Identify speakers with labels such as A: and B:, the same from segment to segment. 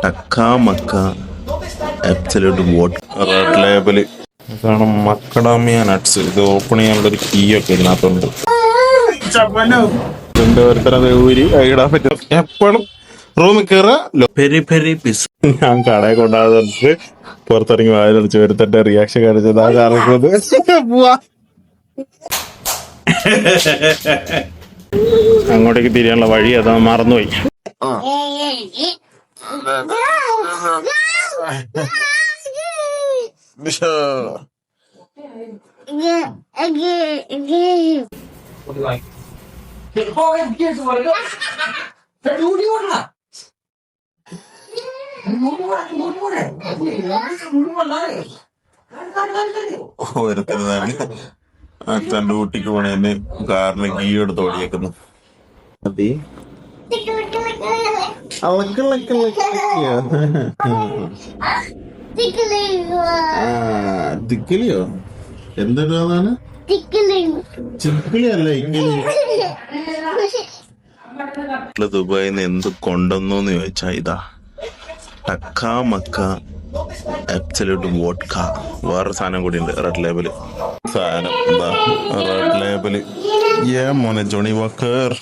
A: ടക്ക മക്ക absolute vote red label. ഇതാണ് macadamia nuts. ഇത് ഓപ്പൺ ചെയ്യാനുള്ളൊരു കീ ഒക്കെ ഇതിനകത്തുണ്ട്. ഓരോരുത്തരത് ഊരി ഇടാൻ പറ്റും. എപ്പോഴും റൂമിൽ കയറുക പെരി പെരി പിസ്. ഞാൻ കടയിൽ കൊണ്ടാകുന്നിട്ട് പുറത്തിറങ്ങി വായിലടിച്ച് വരുത്തന്റെ റിയാക്ഷൻ കാണിച്ചത് ആ കാണിക്കുന്നത്. അങ്ങോട്ടേക്ക് തിരിയാനുള്ള വഴി അതാ മറന്നുപോയി. ഒരുത്തരുന്നാണ് തന്റെ ഊട്ടിക്ക് പോണേന് കാറിന് കീ എടുത്ത് ഓടിയേക്കുന്നു. അതെ തിക്കിലിയോ എന്താണ്? ചിക്കിളി അല്ല ഇക്കിളി. ദുബായിൽ നിന്ന് എന്ത് കൊണ്ടുവന്നു ചോദിച്ചാ ഇതാ ടക്ക മക്ക അബ്സല്യൂട്ട് വോഡ്ക. വേറൊരു സാധനം കൂടി ഉണ്ട്, റെഡ് ലേബല് സാധനം. എന്താ റെഡ് ലേബല്? മോനെ ജോണി വാക്കർ.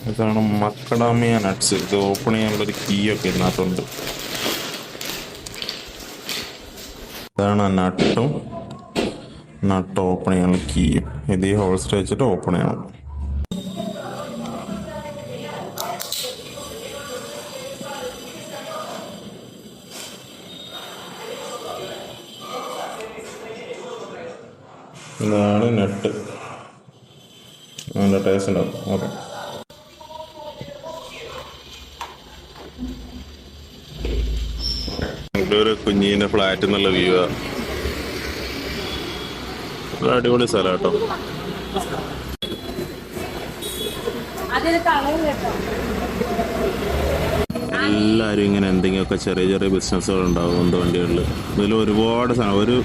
A: ഇതാണ് മക്കഡാമിയ നട്ട്സ്. ഇത് ഓപ്പൺ ചെയ്യാനുള്ളൊരു കീ ഒക്കെ ഇതിനകത്തുണ്ട്. ഇതാണ് നട്ട് ഓപ്പൺ ചെയ്യാനുള്ള കീ. ഇത് ഈ ഹോൾസ്റ്റർ വെച്ചിട്ട് ഓപ്പൺ ചെയ്യണം. ഇതാണ് നട്ട്. നല്ല ടേസ്റ്റ് ഉണ്ടാവും. ഓക്കെ, ഒരു കുഞ്ഞിന്റെ ഫ്ലാറ്റ് എന്നുള്ള വ്യൂ. അടിപൊളി സ്ഥലം കേട്ടോ. എല്ലാരും ഇങ്ങനെ എന്തെങ്കിലുമൊക്കെ ചെറിയ ചെറിയ ബിസിനസ്സുകൾ ഉണ്ടാവും എന്ത് വണ്ടികളിൽ. ഇതിൽ ഒരുപാട് സാധനം, ഒരു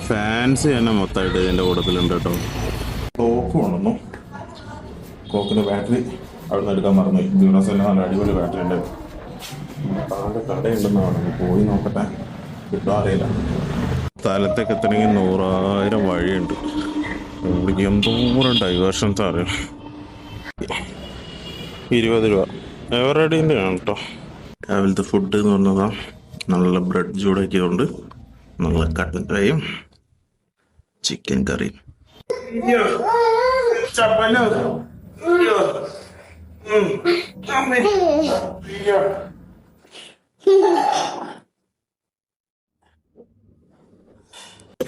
A: ഫാൻസി തന്നെ മൊത്തമായിട്ട് ഇതിന്റെ കൂട്ടത്തിലുണ്ട് കേട്ടോ. കോക്ക് കൊണ്ടുവന്നു. കോക്കിന്റെ ബാറ്ററി അവിടെ നിന്ന് എടുക്കാൻ മറന്നു. ദിവസം നല്ല അടിപൊളി ബാറ്ററി ഉണ്ട്. അവിടെ കടയുണ്ടെന്നാണ്, പോയി നോക്കട്ടെ. കിട്ടാൻ അറിയില്ല. സ്ഥലത്തേക്ക് എത്തണമെങ്കിൽ 100,000 വഴിയുണ്ട്. എന്തോരം ഡൈവേർഷൻസ് അറിയാം. 20 രൂപ എവറേഡിൻ്റെ ആണ് കേട്ടോ. രാവിലത്തെ ഫുഡ് എന്ന് പറഞ്ഞതാ നല്ല ബ്രെഡ് ചൂടാക്കിയതുകൊണ്ട് നല്ല കട്ടൻ ചായയും ചിക്കൻ കറിയും.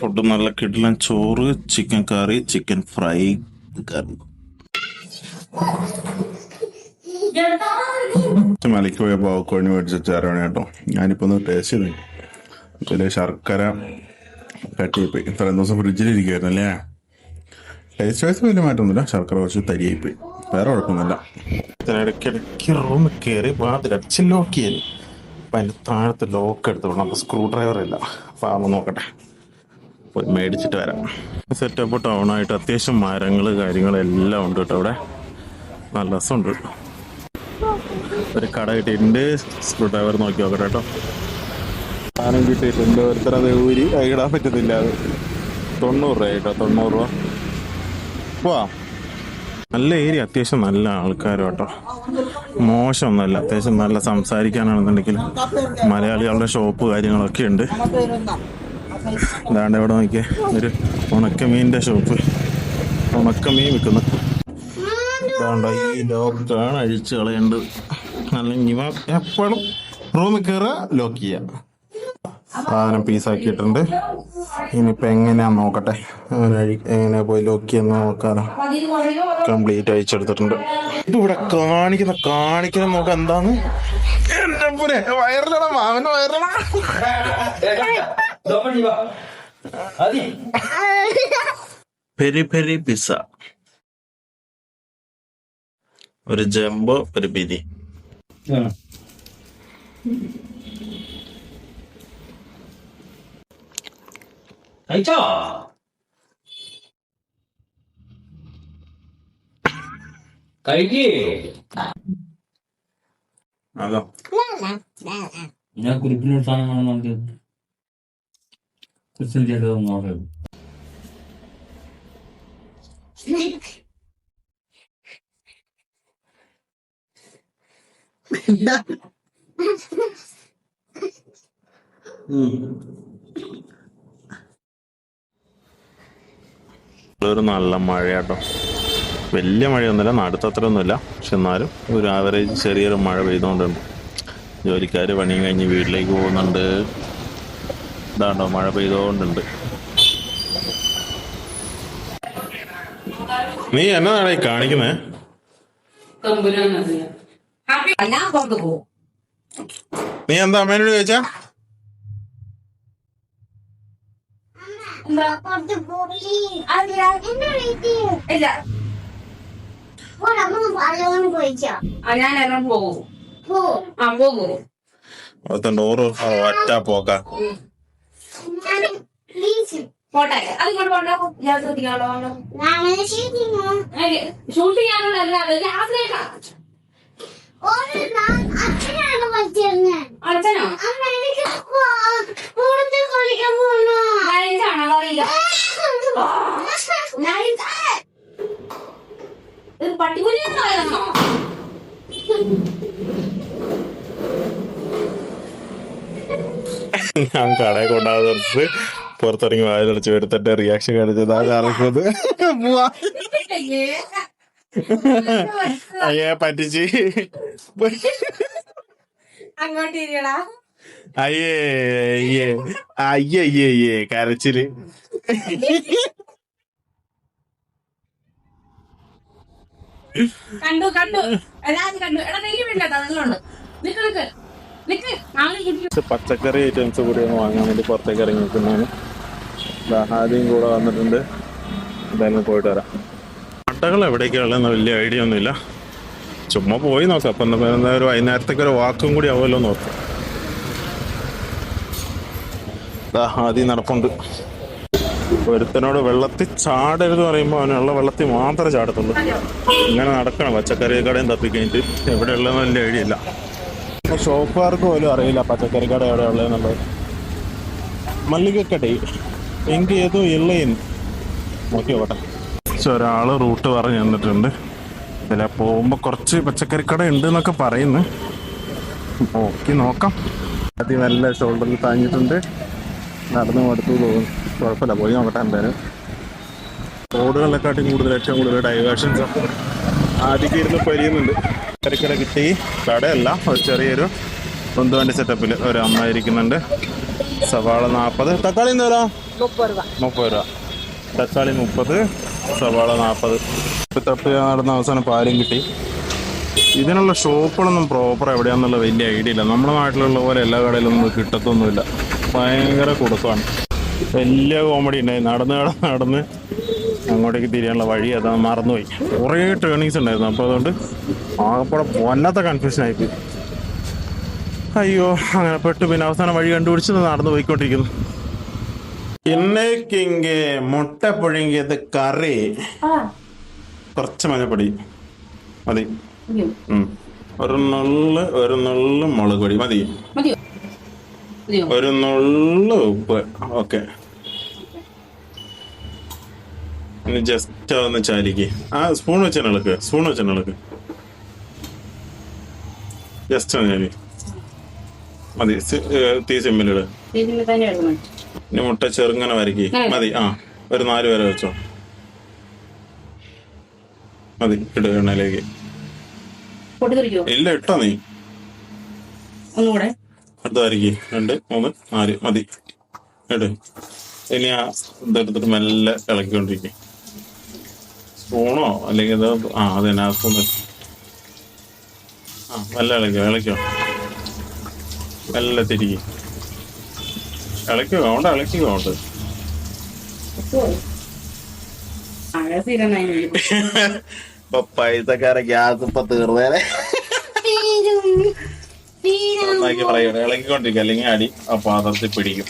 A: ഫുഡ് നല്ല കിടിലൻ ചോറ്, ചിക്കൻ കറി, ചിക്കൻ ഫ്രൈ കറി. മലയ്ക്ക് പോയ പാവക്കോഴി മേടിച്ച ചേരാണ് കേട്ടോ. ഞാനിപ്പോ ഒന്ന് ടേസ്റ്റ് ചെയ്തു. ഇതില് ശർക്കര കട്ടിയായിപ്പോയി. ഇത്രയും ദിവസം ഫ്രിഡ്ജിലിരിക്കുവായിരുന്നു അല്ലേ. ടേസ്റ്റ് വൈസ് വലിയ മാറ്റമൊന്നുമില്ല. ശർക്കര കുറച്ച് തരിയായിപ്പോയി, വേറെ കുഴപ്പമൊന്നുമില്ല. ഇടയ്ക്കിടയ്ക്ക് റൂമിൽ കയറി വാതിലടിച്ച് ലോക്ക് ചെയ്യാൻ. അപ്പം അതിൻ്റെ താഴത്തെ ലോക്ക് എടുത്തോളണം. അപ്പോൾ സ്ക്രൂ ഡ്രൈവർ ഇല്ല. അപ്പോൾ ആവുമ്പോൾ നോക്കട്ടെ, പോയി മേടിച്ചിട്ട് വരാം. സെറ്റപ്പ് ടൗണായിട്ട് അത്യാവശ്യം മരങ്ങൾ കാര്യങ്ങളെല്ലാം ഉണ്ട് കേട്ടോ. അവിടെ നല്ല രസമുണ്ട്. ഒരു കട കിട്ടിയിട്ടുണ്ട്. സ്ക്രൂ ഡ്രൈവർ നോക്കി നോക്കട്ടെ കേട്ടോ. സാധനം കിട്ടിയിട്ടുണ്ട്. ഒരുത്തരത് ഊരി ഇടാൻ പറ്റത്തില്ല. അത് 90 രൂപ കേട്ടോ. 90 രൂപ. പോവാ. നല്ല ഏരിയ, അത്യാവശ്യം നല്ല ആൾക്കാരും കേട്ടോ. മോശമൊന്നുമല്ല, അത്യാവശ്യം നല്ല സംസാരിക്കാനാണെന്നുണ്ടെങ്കിൽ മലയാളികളുടെ ഷോപ്പ് കാര്യങ്ങളൊക്കെ ഉണ്ട്. ഇതാണ്ട് ഇവിടെ നോക്കിയേ, ഒരു ഉണക്കമീൻ്റെ ഷോപ്പ്. ഉണക്കമീൻ വിൽക്കുന്നു. ഇതാണ്ട ഈ ലോക്കാണ് അഴിച്ച് കളയേണ്ടത്. അല്ലെങ്കിൽ എപ്പോഴും റൂമിൽ കയറുക, ലോക്ക് ചെയ്യുക. സാധനം പീസാക്കിയിട്ടുണ്ട്. ഇനിയിപ്പോൾ എങ്ങനെയാന്ന് നോക്കട്ടെ. എങ്ങനെയാ പോയി ലോക്ക് ചെയ്യുന്ന നോക്കാനോ. കംപ്ലീറ്റ് അയച്ചെടുത്തിട്ടുണ്ട്. ഇതിവിടെ കാണിക്കണം നോക്കാം എന്താന്ന്. എന്റെ പോലെ വയറിലടാ, മാവന്റെ വയറിലടാ. പെരി പെരി പിസ്സ, ഒരു ജംബോ, ഒരു പിരി.
B: കഴിച്ചോ? കഴിക്കേ.
A: അതോ
B: ഞാൻ കുരിപ്പിനൊരു സാധനം കാണുന്നുണ്ട് ക്രിസ്ത്യൻ ചെയ്തത് നോക്കാം
A: ഒരു നല്ല മഴയാട്ടോ. വലിയ മഴയൊന്നുമില്ല, നാടുത്തത്രയൊന്നുമില്ല, പക്ഷെ എന്നാലും ഒരു ആവറേജ് ചെറിയൊരു മഴ പെയ്തുകൊണ്ടുണ്ട്. ജോലിക്കാർ പണിയും കഴിഞ്ഞ് വീട്ടിലേക്ക് പോകുന്നുണ്ട്. ഇതാണ്ടോ മഴ പെയ്തുകൊണ്ടുണ്ട്. നീ എന്നതാണ് ഈ കാണിക്കുന്നേ? നീ എന്താ അമ്മേനോട് ചോദിച്ചാ?
C: ഞാനെല്ലാം പോകും.
A: ഡോറ് ഒറ്റ പോക്ക.
C: പോട്ടെ, അതിങ്ങോട്ട് കൊണ്ടാക്കും. ഞാൻ ശ്രദ്ധിക്കാണോ ഷൂട്ട് ചെയ്യാനുള്ളതല്ല, അച്ഛനോ പട്ടിക്കുലിയെന്നോ
A: ഞാൻ കടയിൽ കൊണ്ടാകുന്നത് പുറത്തിറങ്ങി വായ തെളിച്ച് വരുത്തന്റെ റിയാക്ഷൻ കാണിച്ചതാ കാണിക്കുന്നത്. അയ്യേ പറ്റിച്ച്.
C: അങ്ങോട്ട് ഇരിക്കടാ.
A: അയ്യേ അയ്യേ അയ്യേ അയ്യേ അയ്യേ കരച്ചില്.
C: കണ്ടു കണ്ടു എല്ലാരും കണ്ടു. എടാ നെയ്യ് വേണ്ടോ? നല്ലോണ്ട് നിക്ക് നിക്ക് നിക്ക്.
A: പച്ചക്കറി ഐറ്റംസ് കൂടി ഒന്ന് വാങ്ങാൻ വേണ്ടി പുറത്തേക്ക് ഇറങ്ങി നിൽക്കുന്നതാണ്. ആദ്യം കൂടെ വന്നിട്ടുണ്ട്. എന്തായാലും പോയിട്ട് വരാം. കടകൾ എവിടേക്കുള്ളതെന്ന് വലിയ ഐഡിയ ഒന്നുമില്ല. ചുമ്മാ പോയി നോക്കാം. അപ്പം എന്താ ഒരു വൈകുന്നേരത്തേക്ക് ഒരു വാക്കും കൂടി ആവുമല്ലോ നോക്കാം. ആദ്യം നടപ്പുണ്ട്. ഒരുത്തനോട് വെള്ളത്തിൽ ചാടരുത് പറയുമ്പോൾ അവനുള്ള വെള്ളത്തിൽ മാത്രമേ ചാടത്തുള്ളൂ. ഇങ്ങനെ നടക്കണം. പച്ചക്കറി കടയും തപ്പിക്കഴിഞ്ഞിട്ട് എവിടെയുള്ളതെന്ന് വലിയ ഐഡിയ ഇല്ല. ഷോപ്പുകാർക്ക് പോലും അറിയില്ല പച്ചക്കറി കട എവിടെ ഉള്ളതെന്നുള്ളത്. മല്ലികക്കട എനിക്ക് ഏതോ ഇള്ളയെന്ന് നോക്കി നോക്കട്ടെ. പക്ഷെ ഒരാൾ റൂട്ട് പറഞ്ഞ് തന്നിട്ടുണ്ട്. ഇതിൽ പോകുമ്പോൾ കുറച്ച് പച്ചക്കറി കട ഉണ്ട് എന്നൊക്കെ പറയുന്നു. നോക്കി നോക്കാം. ആദ്യം നല്ല ഷോൾഡറിൽ താങ്ങിയിട്ടുണ്ട്. നടന്നു അടുത്ത് പോകുന്നു. കുഴപ്പമില്ല, പോയി നോക്കട്ടെ. എന്തായാലും റോഡുകളിലെക്കാട്ടും കൂടുതൽ ഏറ്റവും കൂടുതൽ ഡൈവേർഷൻസ് ആദ്യം ഇരുന്ന് പരിയുന്നുണ്ട്. പച്ചക്കറിക്കട കിട്ടി. കടയല്ല, ഒരു ചെറിയൊരു ബന്ധുവണ്ടി സെറ്റപ്പിൽ ഒരു അമ്മ ഇരിക്കുന്നുണ്ട്. സവാള 40, തക്കാളി എന്താ 30 രൂപ. തക്കാളി 30, സവാള 40. തപ്പി നടന്ന അവസാനം പാലും കിട്ടി. ഇതിനുള്ള ഷോപ്പുകളൊന്നും പ്രോപ്പർ എവിടെയാണെന്നുള്ള വലിയ ഐഡിയ ഇല്ല. നമ്മുടെ നാട്ടിലുള്ള പോലെ എല്ലാ കടയിലൊന്നും കിട്ടത്തൊന്നുമില്ല. ഭയങ്കര കൊടുക്കാണ്. വലിയ കോമഡി ഉണ്ടായി. നടന്ന് അങ്ങോട്ടേക്ക് തിരിയാനുള്ള വഴി അതാ മറന്നുപോയി. കുറേ ടേണിങ്സ് ഉണ്ടായിരുന്നു. അപ്പോൾ അതുകൊണ്ട് ആകെപ്പാടെ വല്ലാത്ത കൺഫ്യൂഷൻ ആയിപ്പോയി. അയ്യോ, അങ്ങനെ പെട്ടു. പിന്നെ അവസാനം വഴി കണ്ടുപിടിച്ച് നടന്നു പോയിക്കൊണ്ടിരിക്കുന്നു. ഇന്നേക്കിങ്ങ മുട്ട പുഴുങ്ങിയത് കറി, കുറച്ച് മഞ്ഞപ്പൊടി മതി. ഒരു നുള്ള് മുളക് പൊടി മതി. ഒരു നുള്ള് ഉപ്പ്. ഓക്കെ, ഇനി ജസ്റ്റ് ഒന്ന് ചാലിക്ക്. സ്പൂൺ വെച്ചെണ്ണക്ക് ജസ്റ്റ് ഒന്ന് ചാലി മതി. തീ സിമ്മിലിട്. ഇനി മുട്ട ചെറുങ്ങനെ വരക്കി മതി. ഒരു 4 വരെ വെച്ചോ മതി. ഇട് എണ്ണയിലേക്ക്. ഇല്ല, ഇട്ടോ നീ. അടുത്ത വരക്കി 2, 3, 4 മതി. ഇട്. ഇനി ഇതെടുത്തിട്ട് മെല്ലെ ഇളക്കിക്കൊണ്ടിരിക്കും. സ്പൂണോ അല്ലെങ്കിൽ അത് തന്നെ സ്പൂൺ. മെല്ലെ ഇളക്കോ മെല്ലെ തിരികെ ഇളക്കോ. അങ്ങോട്ട് പൈസക്കാരെ ഗ്യാസ് ഇപ്പൊ തീർന്നേനെ. പറയണേ ഇളക്കിക്കൊണ്ടിരിക്കുക, അല്ലെങ്കിൽ അടി ആ പാത്രത്തിൽ പിടിക്കും.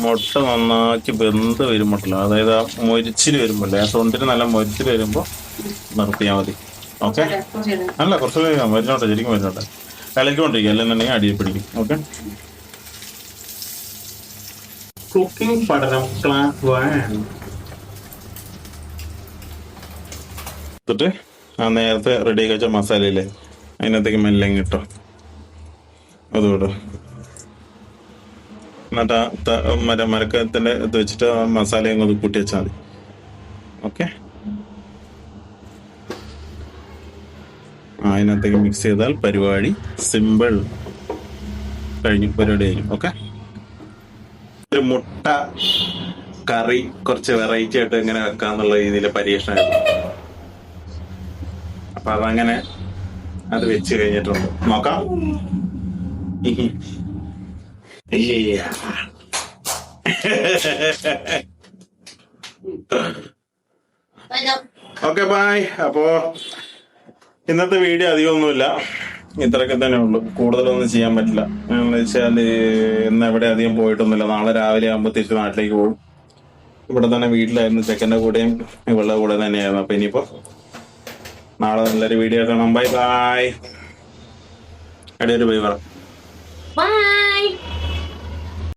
A: മുട്ട നന്നാക്കി വെന്ത് വരുമ്പോഴല്ലോ, അതായത് ആ മൊരിച്ചിൽ വരുമ്പോഴല്ലേ, ആ തൊണ്ടിന് നല്ല മൊരിച്ചിൽ വരുമ്പോൾ നിർത്തിയാൽ മതി. ഓക്കെ, അല്ല കുറച്ച് വരുന്നോട്ടെ, ശരിക്കും വരുന്നോട്ടെ, ഇളക്കിക്കൊണ്ടിരിക്കുക, അല്ലെന്നുണ്ടെങ്കിൽ അടിയിൽ പിടിക്കും. ഓക്കെ, കുക്കിംഗ് പഠനം ക്ലാസ് 1. എന്നിട്ട് ആ നേരത്തെ റെഡി ആക്കി വെച്ച മസാലയില്ലേ, അതിനകത്തേക്ക് മെല്ലെ കിട്ടും, അതുകൂടും. എന്നിട്ട് ആ മരക്കത്തിന്റെ ഇത് വെച്ചിട്ട് ആ മസാലയും ഒന്ന് കൂട്ടി വെച്ചാൽ മതി. ഓക്കെ, അതിനകത്തേക്ക് മിക്സ് ചെയ്താൽ പരിപാടി സിമ്പിൾ കഴിഞ്ഞു, പരിപാടി കഴിഞ്ഞു. ഓക്കെ, ഒരു മുട്ട കറി കുറച്ച് വെറൈറ്റി ആയിട്ട് എങ്ങനെ വെക്കാന്നുള്ള രീതിയിൽ പരീക്ഷണമായിരുന്നു. അപ്പൊ അതങ്ങനെ അത് വെച്ച് കഴിഞ്ഞിട്ടുണ്ട്, നോക്കാം. Okay, bye. അപ്പോ ഇന്നത്തെ വീഡിയോ അധികമൊന്നുമില്ല, ഇത്രയൊക്കെ തന്നെ ഉള്ളു, കൂടുതലൊന്നും ചെയ്യാൻ പറ്റില്ല. എന്ന് വെച്ചാൽ ഇന്ന് എവിടെ അധികം പോയിട്ടൊന്നുമില്ല. നാളെ രാവിലെ ആകുമ്പോൾ തിരിച്ച് നാട്ടിലേക്ക് പോകും. ഇവിടെ തന്നെ വീട്ടിലായിരുന്നു, ചെക്കൻ്റെ കൂടെയും ഇവളുടെ കൂടെ തന്നെയായിരുന്നു. അപ്പൊ ഇനിയിപ്പോ നാളെ നല്ലൊരു വീഡിയോ കാണാം. Bye bye. അടിയൊരു ബൈ പറ.
C: ബൈ.